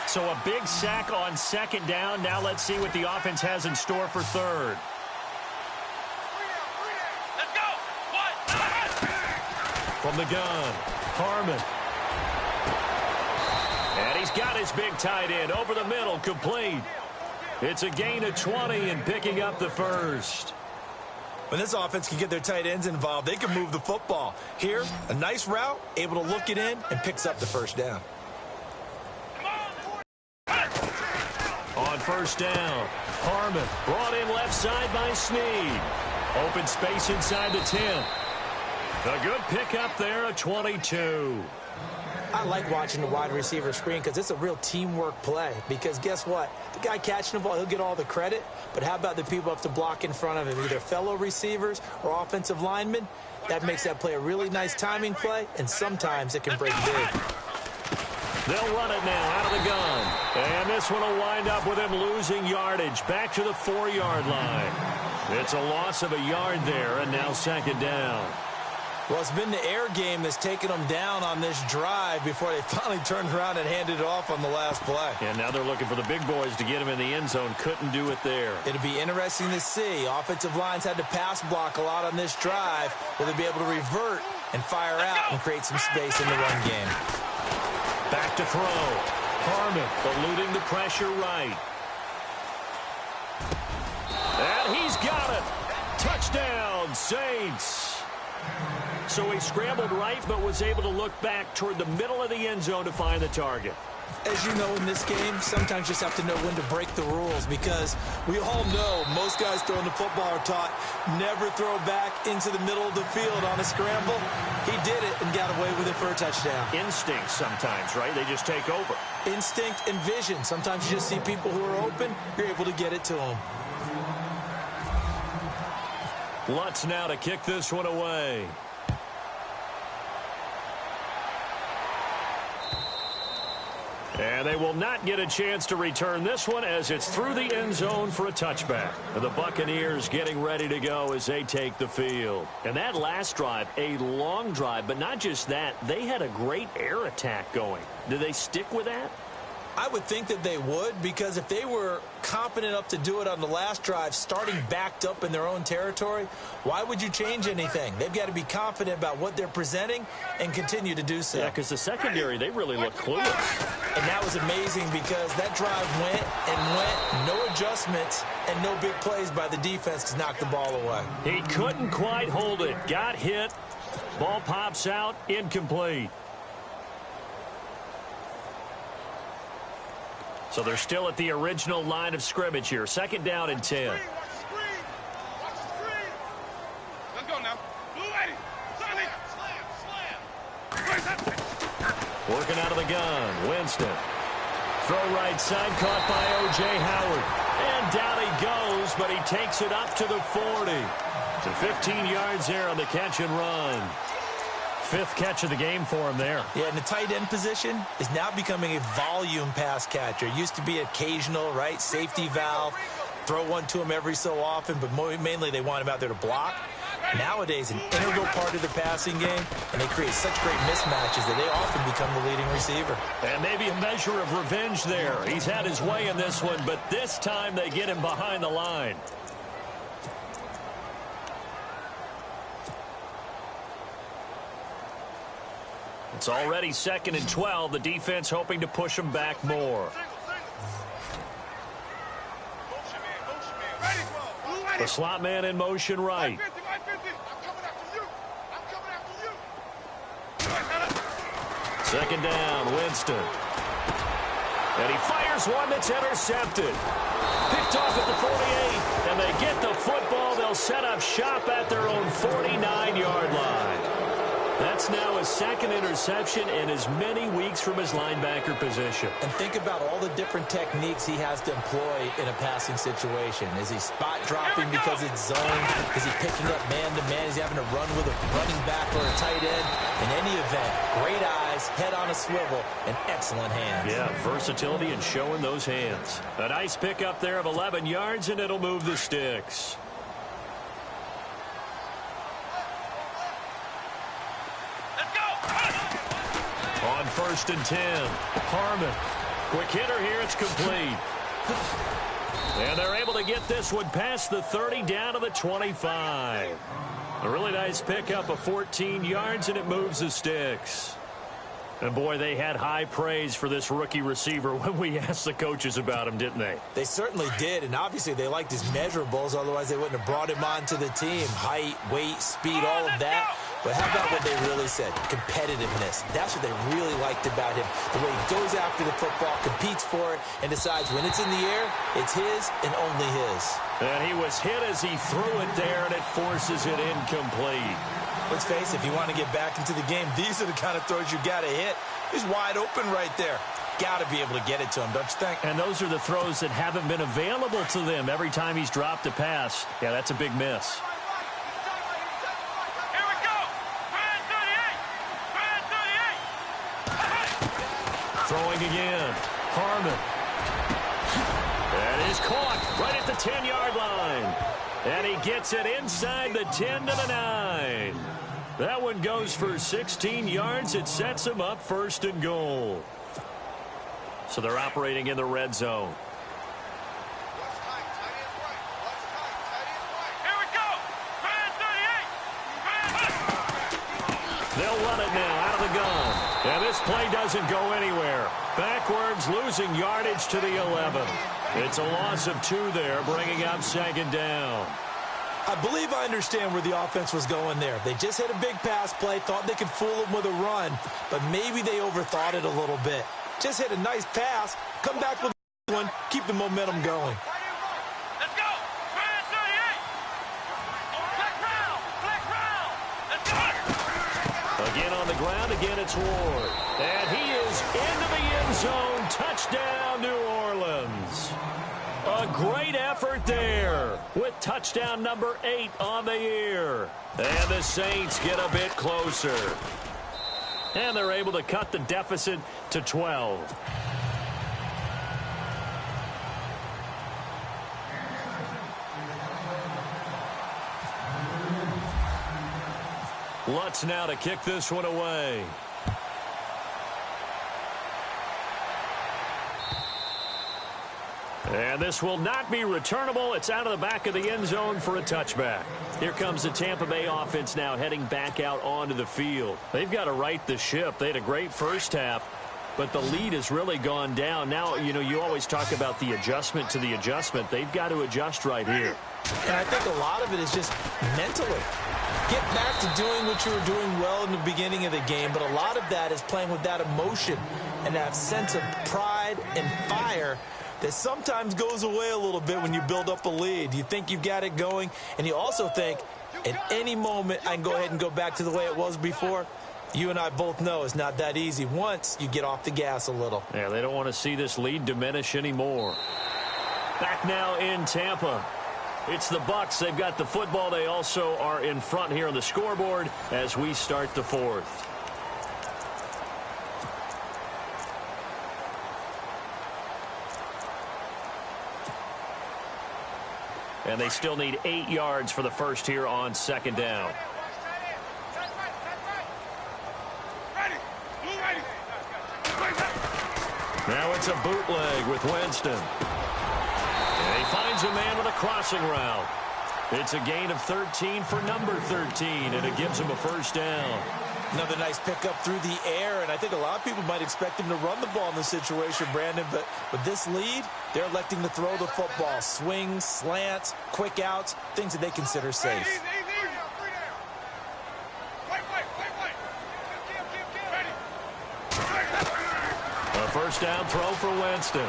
So a big sack on 2nd down. Now let's see what the offense has in store for 3rd. Let's go. From the gun, Harmon. And he's got his big tight end over the middle, complete. It's a gain of 20 and picking up the 1st. When this offense can get their tight ends involved, they can move the football. Here, a nice route, able to look it in, and picks up the 1st down. On 1st down, Harmon brought in left side by Snead. Open space inside the 10. A good pickup there, a 22. I like watching the wide receiver screen because it's a real teamwork play. Because guess what? The guy catching the ball, he'll get all the credit. But how about the people up to block in front of him, either fellow receivers or offensive linemen? That makes that play a really nice timing play, and sometimes it can break big. They'll run it now out of the gun. And this one will wind up with him losing yardage back to the 4-yard line. It's a loss of a yard there, and now 2nd down. Well, it's been the air game that's taken them down on this drive before they finally turned around and handed it off on the last play. And now they're looking for the big boys to get him in the end zone. Couldn't do it there. It'll be interesting to see. Offensive lines had to pass block a lot on this drive. Will they be able to revert and fire out and create some space in the run game? Back to throw. Harmon eluding the pressure right. And he's got it. Touchdown, Saints. So he scrambled right, but was able to look back toward the middle of the end zone to find the target. As you know, in this game, sometimes you just have to know when to break the rules, because we all know most guys throwing the football are taught never throw back into the middle of the field on a scramble. He did it and got away with it for a touchdown. Instinct sometimes, right? They just take over. Instinct and vision. Sometimes you just see people who are open, you're able to get it to them. Lutz now to kick this one away. And they will not get a chance to return this one as it's through the end zone for a touchback. The Buccaneers getting ready to go as they take the field. And that last drive, a long drive, but not just that. They had a great air attack going. Do they stick with that? I would think that they would, because if they were competent enough to do it on the last drive, starting backed up in their own territory, why would you change anything? They've got to be confident about what they're presenting and continue to do so. Yeah, because the secondary, they really look clueless. And that was amazing because that drive went and went, no adjustments, and no big plays by the defense to knock the ball away. He couldn't quite hold it. Got hit. Ball pops out. Incomplete. So they're still at the original line of scrimmage here. 2nd down and 10. Let's go now. Blue 80. Working out of the gun, Winston. Throw right side, caught by O.J. Howard. And down he goes, but he takes it up to the 40. To 15 yards there on the catch and run. Fifth catch of the game for him there. Yeah, and the tight end position is now becoming a volume pass catcher. Used to be occasional, right? Safety valve. Throw one to him every so often, but mainly they want him out there to block. Nowadays, an integral part of the passing game, and they create such great mismatches that they often become the leading receiver. And maybe a measure of revenge there. He's had his way in this one, but this time they get him behind the line. It's already 2nd and 12. The defense hoping to push him back more. The slot man in motion right. Second down, Winston. And he fires one that's intercepted. Picked off at the 48, and they get the football. They'll set up shop at their own 49-yard line. That's now his 2nd interception in as many weeks from his linebacker position. And think about all the different techniques he has to employ in a passing situation. Is he spot dropping because it's zoned? Is he picking up man-to-man? Is he having to run with a running back or a tight end? In any event, great eyes, head on a swivel, and excellent hands. Yeah, versatility and showing those hands. A nice pickup there of 11 yards, and it'll move the sticks. On 1st and 10, Harmon. Quick hitter here, it's complete. And they're able to get this one past the 30 down to the 25. A really nice pickup of 14 yards, and it moves the sticks. And, boy, they had high praise for this rookie receiver when we asked the coaches about him, didn't they? They certainly did, and obviously they liked his measurables. Otherwise, they wouldn't have brought him onto the team. Height, weight, speed, all of that. But how about what they really said? Competitiveness. That's what they really liked about him. The way he goes after the football, competes for it, and decides when it's in the air, it's his and only his. And he was hit as he threw it there, and it forces it incomplete. Let's face it, if you want to get back into the game, these are the kind of throws you got to hit. He's wide open right there. Got to be able to get it to him, don't you think? And those are the throws that haven't been available to them every time he's dropped a pass. Yeah, that's a big miss. Here we go. Throwing again. Harmon. That is caught right at the 10-yard line. And he gets it inside the 10 to the 9. That one goes for 16 yards. It sets him up 1st and goal. So they're operating in the red zone. Here we go. They'll run it now out of the gun. And this play doesn't go anywhere. Backwards, losing yardage to the 11. It's a loss of 2 there, bringing up 2nd down. I believe I understand where the offense was going there. They just hit a big pass play, thought they could fool him with a run, but maybe they overthought it a little bit. Just hit a nice pass, come back with one, keep the momentum going. Let's go. Let's go. Again on the ground, again it's Ward. And he is into the end zone. Touchdown, New Orleans. A great effort there with touchdown number 8 on the year. And the Saints get a bit closer. And they're able to cut the deficit to 12. Lutz now to kick this one away. And this will not be returnable. It's out of the back of the end zone for a touchback. Here comes the Tampa Bay offense now heading back out onto the field. They've got to right the ship. They had a great first half, but the lead has really gone down. Now, you know, you always talk about the adjustment to the adjustment. They've got to adjust right here. And I think a lot of it is just mentally. Get back to doing what you were doing well in the beginning of the game, but a lot of that is playing with that emotion and that sense of pride and fire that sometimes goes away a little bit when you build up a lead. You think you've got it going, and you also think, At any moment, I can go ahead and go back to the way it was before. You and I both know it's not that easy once you get off the gas a little. Yeah, they don't want to see this lead diminish anymore. Back now in Tampa. It's the Bucs. They've got the football. They also are in front here on the scoreboard as we start the fourth. And they still need 8 yards for the first here on second down. Now it's a bootleg with Winston. And he finds a man with a crossing route. It's a gain of 13 for number 13, and it gives him a first down. Another nice pickup through the air, and I think a lot of people might expect him to run the ball in this situation, Brandon, but with this lead, they're electing to throw the football. Swings, slants, quick outs, things that they consider safe. A first down throw for Winston.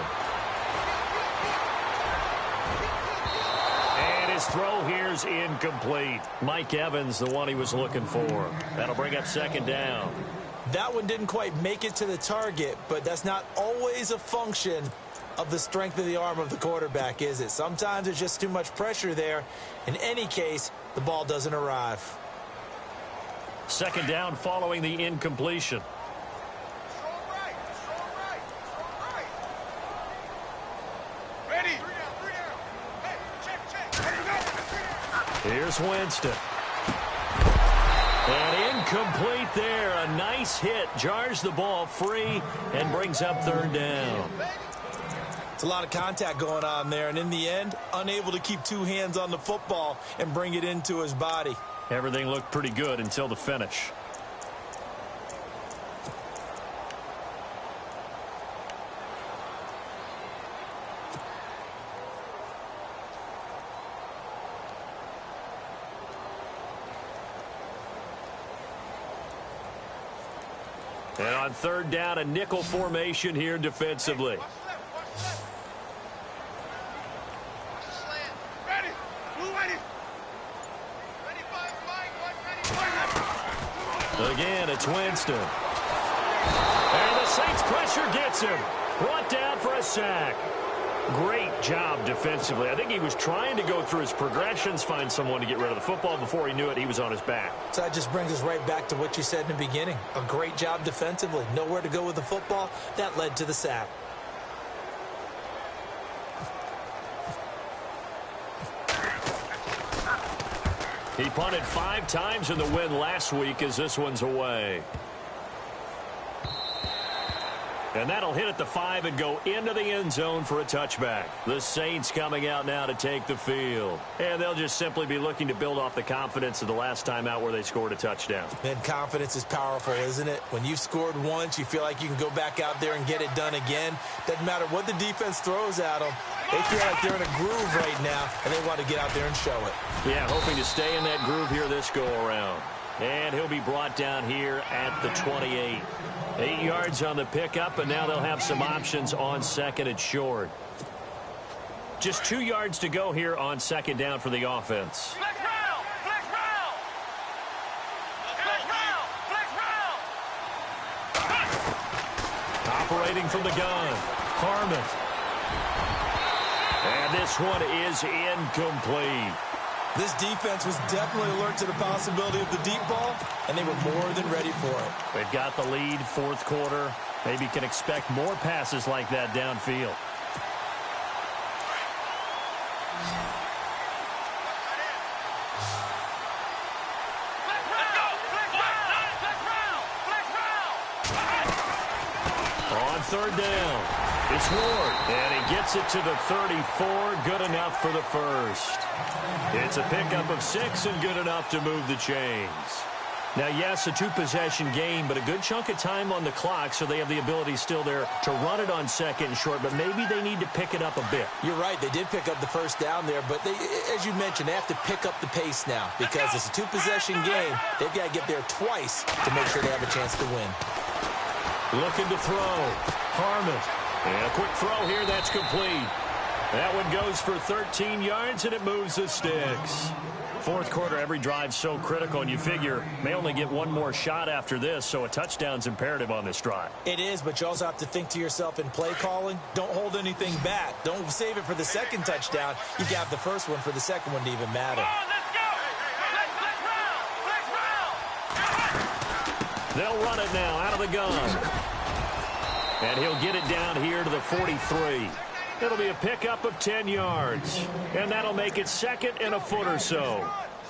And his throw here's incomplete. Mike Evans, the one he was looking for. That'll bring up second down. That one didn't quite make it to the target, but that's not always a function of the strength of the arm of the quarterback, is it? Sometimes there's just too much pressure there. In any case, the ball doesn't arrive. Second down following the incompletion. Here's Winston. And incomplete there. A nice hit. Jars the ball free and brings up third down. It's a lot of contact going on there, and in the end, unable to keep two hands on the football and bring it into his body. Everything looked pretty good until the finish. And on third down, a nickel formation here defensively. Again, it's Winston. And the Saints pressure gets him. Brought down for a sack. Great job defensively. I think he was trying to go through his progressions, find someone to get rid of the football. Before he knew it, he was on his back. So that just brings us right back to what you said in the beginning. A great job defensively. Nowhere to go with the football. That led to the sack. He punted 5 times in the win last week as this one's away. And that'll hit at the 5 and go into the end zone for a touchback. The Saints coming out now to take the field. And they'll just simply be looking to build off the confidence of the last time out where they scored a touchdown. And confidence is powerful, isn't it? When you've scored once, you feel like you can go back out there and get it done again. Doesn't matter what the defense throws at them. They feel like they're in a groove right now, and they want to get out there and show it. Yeah, hoping to stay in that groove here this go-around. And he'll be brought down here at the 28. 8 yards on the pickup, and now they'll have some options on second and short. Just 2 yards to go here on second down for the offense. Flex round! Flex round! Flex round! Flex round! Operating from the gun, Harmon. And this one is incomplete. This defense was definitely alert to the possibility of the deep ball, and they were more than ready for it. They've got the lead, fourth quarter. Maybe can expect more passes like that downfield. On third down, it's Ward, and he gets it to the 34, good enough for the first. It's a pickup of 6 and good enough to move the chains. Now, yes, a 2-possession game, but a good chunk of time on the clock, so they have the ability still there to run it on second and short, but maybe they need to pick it up a bit. You're right. They did pick up the first down there, but they, as you mentioned, they have to pick up the pace now because it's a 2-possession game. They've got to get there twice to make sure they have a chance to win. Looking to throw. Harmon. And a quick throw here. That's complete. That one goes for 13 yards, and it moves the sticks. Fourth quarter, every drive's so critical, and you figure may only get one more shot after this, so a touchdown's imperative on this drive. It is, but you also have to think to yourself in play calling, don't hold anything back. Don't save it for the second touchdown. You can have the first one for the second one to even matter. They'll run it now out of the gun. And he'll get it down here to the 43. It'll be a pickup of 10 yards. And that'll make it second and a foot or so.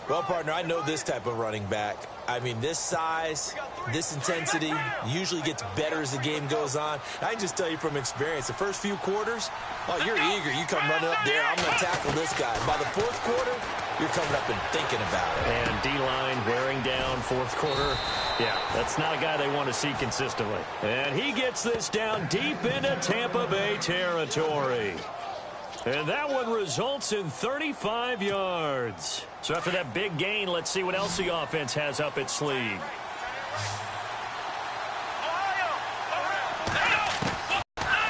Well, partner, I know this type of running back. I mean, this size, this intensity usually gets better as the game goes on. I can just tell you from experience, the first few quarters, oh, you're eager. You come running up there, I'm going to tackle this guy. By the fourth quarter, you're coming up and thinking about it. And D-line wearing down fourth quarter. Yeah, that's not a guy they want to see consistently. And he gets this down deep into Tampa Bay territory. And that one results in 35 yards. So after that big gain, let's see what else the offense has up its sleeve.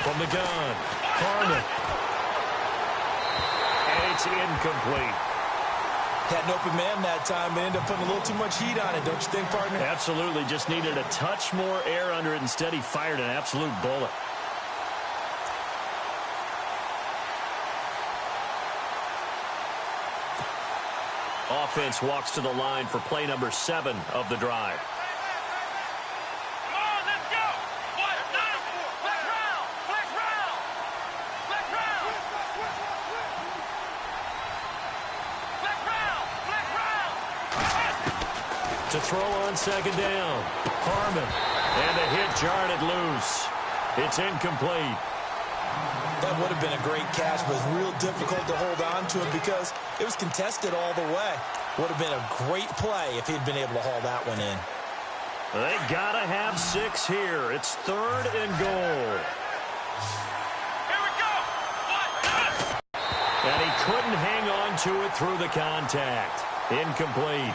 From the gun, Harmon. And it's incomplete. Had an open man that time, but ended up putting a little too much heat on it, don't you think, partner? Absolutely. Just needed a touch more air under it. Instead, he fired an absolute bullet. Offense walks to the line for play number 7 of the drive. Come on, let's go. Flex round. Flex round. Flex round. Flex round. Flex round. To throw on second down. Harmon. And the hit jarred it loose. It's incomplete. That would have been a great catch, but it was real difficult to hold on to it because it was contested all the way. Would have been a great play if he'd been able to haul that one in. They got to have 6 here. It's 3rd and goal. Here we go. And he couldn't hang on to it through the contact. Incomplete.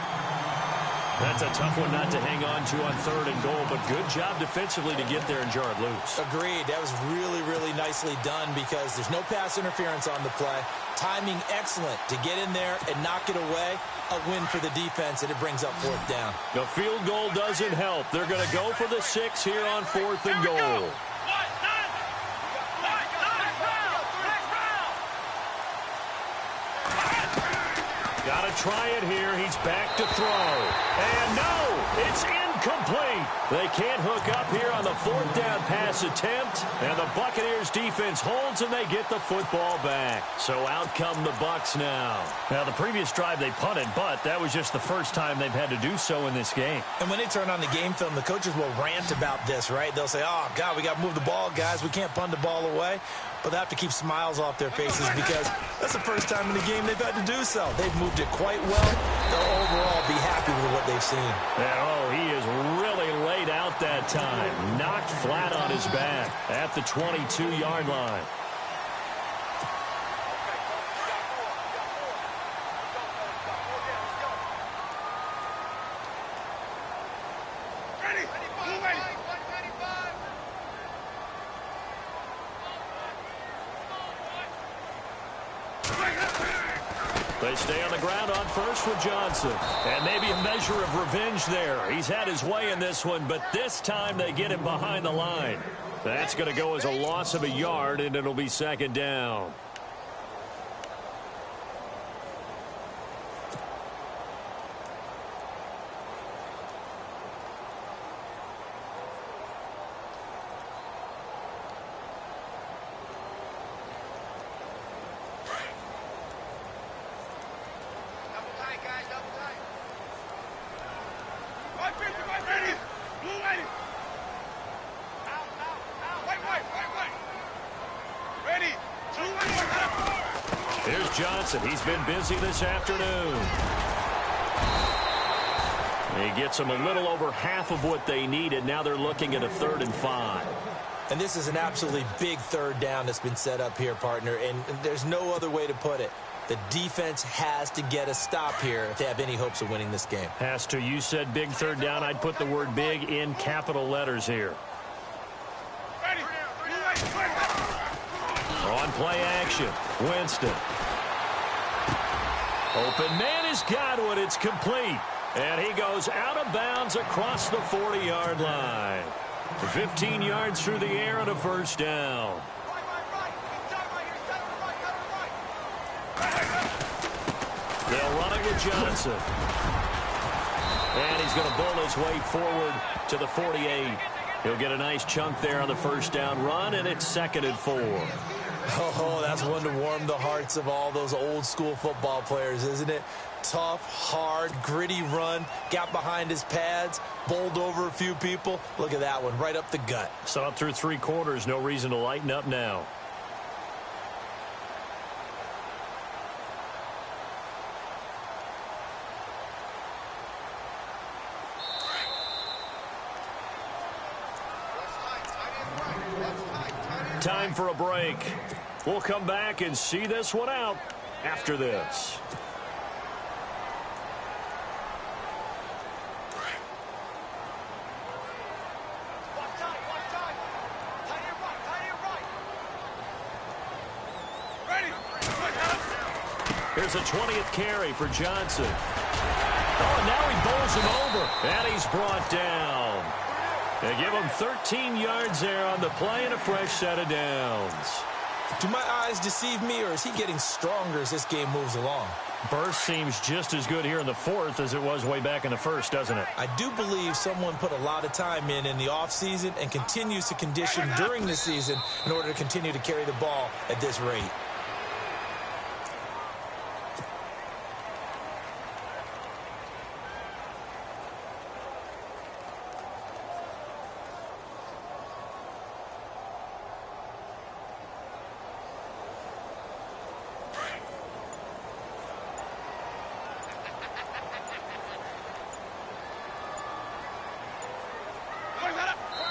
That's a tough one not to hang on to on 3rd and goal, but good job defensively to get there and jar it loose. Agreed. That was really, really nicely done because there's no pass interference on the play. Timing excellent to get in there and knock it away. A win for the defense, and it brings up 4th down. The field goal doesn't help. They're going to go for the 6 here on 4th and goal. Got to try it here. He's back to throw. And no, it's incomplete. They can't hook up here on the 4th down pass attempt. And the Buccaneers defense holds and they get the football back. So out come the Bucs now. Now, the previous drive they punted, but that was just the first time they've had to do so in this game. And when they turn on the game film, the coaches will rant about this, right? They'll say, oh, God, we got to move the ball, guys. We can't punt the ball away. But they have to keep smiles off their faces because that's the first time in the game they've had to do so. They've moved it quite well. They'll overall be happy with what they've seen. And, oh, he is really laid out that time. Knocked flat on his back at the 22-yard line. They stay on the ground on first with Johnson. And maybe a measure of revenge there. He's had his way in this one, but this time they get him behind the line. That's going to go as a loss of a yard, and it'll be 2nd down. Here's Johnson. He's been busy this afternoon. He gets them a little over half of what they needed. Now they're looking at a 3rd and 5. And this is an absolutely big 3rd down that's been set up here, partner. And there's no other way to put it. The defense has to get a stop here if they have any hopes of winning this game. Has to. You said big 3rd down. I'd put the word big in capital letters here. On play action, Winston. Open man has got one. It's complete. And he goes out of bounds across the 40-yard line. 15 yards through the air and a first down. They'll run it with Johnson. And he's going to bowl his way forward to the 48. He'll get a nice chunk there on the first down run, and it's 2nd and 4. Oh, that's one to warm the hearts of all those old-school football players, isn't it? Tough, hard, gritty run, got behind his pads, bowled over a few people. Look at that one, right up the gut. So up through 3 quarters, no reason to lighten up now. Time for a break. We'll come back and see this one out after this. Here's a 20th carry for Johnson. Oh, and now he bowls him over. And he's brought down. They give him 13 yards there on the play and a fresh set of downs. Do my eyes deceive me, or is he getting stronger as this game moves along? Burst seems just as good here in the 4th as it was way back in the 1st, doesn't it? I do believe someone put a lot of time in the offseason and continues to condition during the season in order to continue to carry the ball at this rate.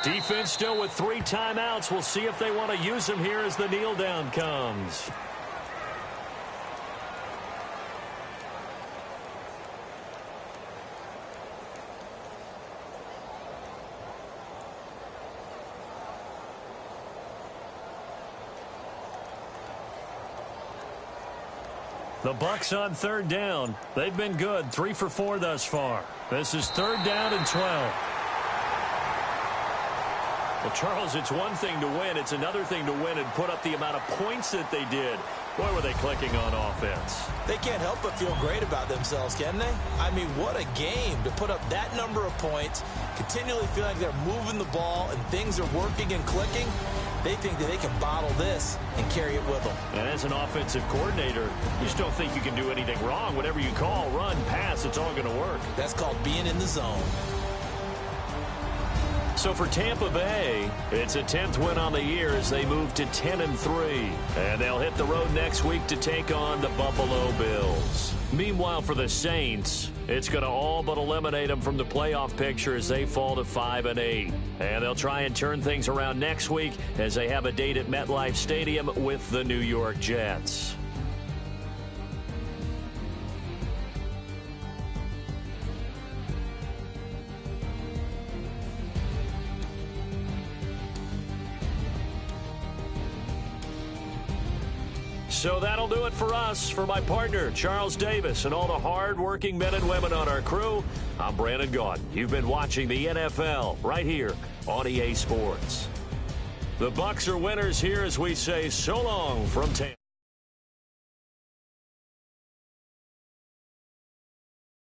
Defense still with 3 timeouts. We'll see if they want to use them here as the kneel down comes. The Bucs on 3rd down. They've been good, 3 for 4 thus far. This is 3rd down and 12. Well, Charles, it's one thing to win. It's another thing to win and put up the amount of points that they did. Boy, were they clicking on offense. They can't help but feel great about themselves, can they? I mean, what a game to put up that number of points, continually feel like they're moving the ball and things are working and clicking. They think that they can bottle this and carry it with them. And as an offensive coordinator, you just don't think you can do anything wrong. Whatever you call, run, pass, it's all going to work. That's called being in the zone. So for Tampa Bay, it's a 10th win on the year as they move to 10-3. And they'll hit the road next week to take on the Buffalo Bills. Meanwhile, for the Saints, it's going to all but eliminate them from the playoff picture as they fall to 5-8. And they'll try and turn things around next week as they have a date at MetLife Stadium with the New York Jets. So that'll do it for us. For my partner, Charles Davis, and all the hard-working men and women on our crew, I'm Brandon Gaudin. You've been watching the NFL right here on EA Sports. The Bucs are winners here as we say so long from Tampa.